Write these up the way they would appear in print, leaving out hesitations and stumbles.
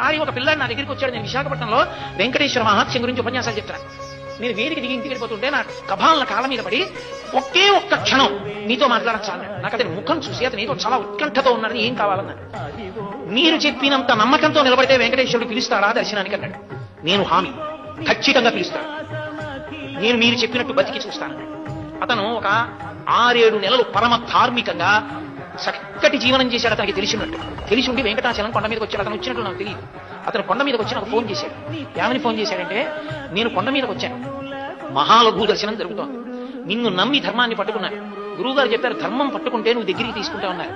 ఆరి ఒక పిల్లాడు నా దగ్గరికి వచ్చాడు. నేను విశాఖపట్నంలో వెంకటేశ్వర మహాత్యం గురించి ఉపన్యాసాలు చెప్తాను. నేను వేదిక దిగి ఇంటికి వెళ్ళిపోతుంటే నా కభాలన కాళ్ళ మీద పడి ఒకే ఒక్క క్షణం నీతో మాట్లాడచ్చాను. నాకు అతని ముఖం చూసి అతను ఏదో చాలా ఉత్కంఠతో ఉన్నాడని ఏం కావాలన్నాడు. మీరు చెప్పినంత నమ్మకంతో నిలబడితే వెంకటేశ్వరుడు పిలుస్తాడా దర్శనానికి అన్నాడు. నేను హామీ, ఖచ్చితంగా పిలుస్తాడు. నేను మీరు చెప్పినట్టు బతికి చూస్తాను. అతను ఒక 6-7 నెలలు పరమ ధార్మికంగా చక్కటి జీవనం చేశాడు. అతనికి తెలిసి ఉండి వెంకటాచలం కొండ మీదకి వచ్చాడు. అతను వచ్చినట్లు నాకు తెలియదు. అతను కొండ మీదకి వచ్చి నాకు ఫోన్ చేశాడు. ఏమని ఫోన్ చేశాడంటే, నేను కొండ మీదకి వచ్చాను, మహాలఘు దర్శనం జరుగుతోంది, నిన్ను నమ్మి ధర్మాన్ని పట్టుకున్నాను. గురువుగారు చెప్పారు, ధర్మం పట్టుకుంటే నువ్వు దగ్గరికి తీసుకుంటా ఉన్నారు.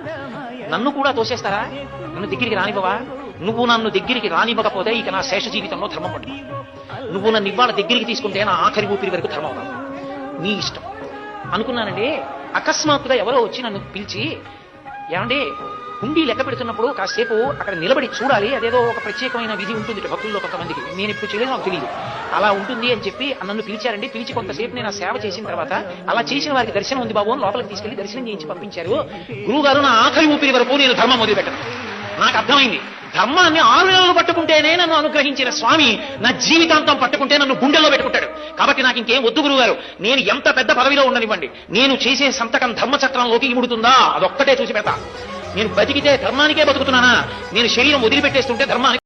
నన్ను కూడా తోసేస్తారా? నన్ను దగ్గరికి రానివ్వవా? నువ్వు నన్ను దగ్గరికి రానివ్వకపోతే ఇక నా శేష జీవితంలో ధర్మం పట్టుకో. నువ్వు నన్ను ఇవాళ దగ్గరికి తీసుకుంటే నా ఆఖరి ఊపిరి వరకు ధర్మం అవుతాను. నీ ఇష్టం అనుకున్నానండి. అకస్మాత్తుగా ఎవరో వచ్చి నన్ను పిలిచి, ఏమండి హుండీ లెక్క పెడుతున్నప్పుడు కాసేపు అక్కడ నిలబడి చూడాలి, అదేదో ఒక ప్రత్యేకమైన విధి ఉంటుంది భక్తుల్లో కొంతమందికి, నేను ఇప్పుడు చేయలేదు, నాకు తెలియదు, అలా ఉంటుంది అని చెప్పి నన్ను పిలిచారండి. పిలిచి కొంతసేపు నేను ఆ సేవ చేసిన తర్వాత, అలా చేసిన వారికి దర్శనం ఉంది బాబు అని లోపలికి తీసుకెళ్లి దర్శనం చేయించి పంపించారు. గురువు గారు నా ఆఖరి ఊపిరి వరకు నేను ధర్మం మొదలుపెట్టను. నాకు అర్థమైంది, ధర్మాన్ని 6 నెలలు పట్టుకుంటేనే నన్ను అనుగ్రహించిన స్వామి నా జీవితాంతం పట్టుకుంటే నన్ను గుండెల్లో పెట్టుకుంటాడు. కాబట్టి నాకు ఇంకేం వద్దు గురువు గారు, నేను ఎంత పెద్ద పదవిలో ఉండనివ్వండి, నేను చేసే సంతకం ధర్మచక్రంలోకి ఇముడుతుందా అదొక్కటే చూసి పెడతా. నేను బతికితే ధర్మానికే బతుకుతున్నానా? నేను శరీరం వదిలిపెట్టేస్తుంటే ధర్మానికి